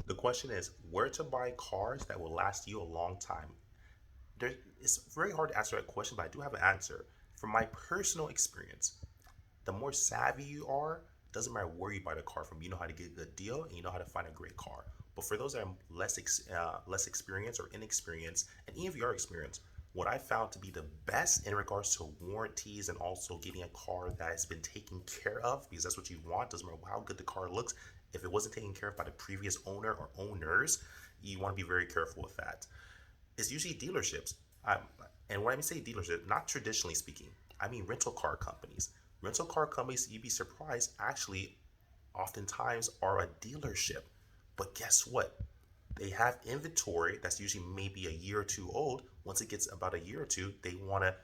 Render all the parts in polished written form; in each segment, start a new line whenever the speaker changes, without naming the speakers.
The question is where to buy cars that will last you a long time. It's very hard to answer that question, but I do have an answer. From my personal experience, the more savvy you are, doesn't matter where you buy the car from. You know how to get a good deal and you know how to find a great car. But for those that are less experienced or inexperienced, and even if you are experienced, what I found to be the best in regards to warranties and also getting a car that has been taken care of, because that's what you want. Doesn't matter how good the car looks. If it wasn't taken care of by the previous owner or owners, you want to be very careful with that. It's usually dealerships. Um, and when I say dealership, not traditionally speaking, I mean rental car companies. Rental car companies, you'd be surprised, actually oftentimes are a dealership. But guess what? They have inventory that's usually maybe a year or two old. Once it gets about a year or two, they want to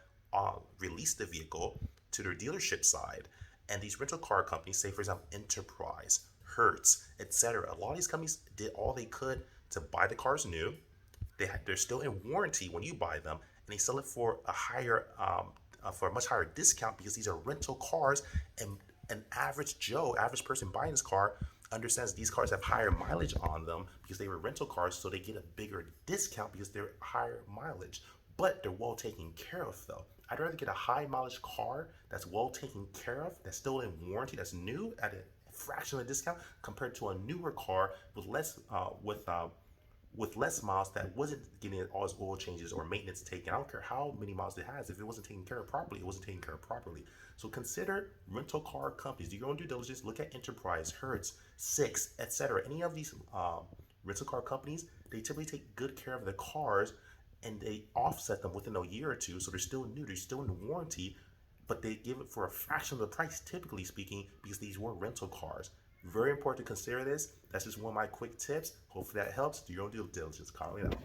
release the vehicle to their dealership side. And these rental car companies, say for example, Enterprise, Hertz, etc. A lot of these companies did all they could to buy the cars new. They're still in warranty when you buy them, and they sell it for a higher for a much higher discount because these are rental cars, and an average Joe, average person buying this car understands these cars have higher mileage on them because they were rental cars, so they get a bigger discount because they're higher mileage. But they're well taken care of though. I'd rather get a high mileage car that's well taken care of, that's still in warranty, that's new at a fraction of a discount compared to a newer car with less miles that wasn't getting all its oil changes or maintenance taken. I don't care how many miles it has. If it wasn't taken care of properly, it wasn't taken care of properly. So consider rental car companies. Do your own due diligence. Look at Enterprise, Hertz, Six, etc. Any of these rental car companies, they typically take good care of the cars and they offset them within a year or two. So they're still new, they're still in warranty, but they give it for a fraction of the price, typically speaking, because these were rental cars. Very important to consider this. That's just one of my quick tips. Hopefully that helps. Do your own due diligence. Call me out.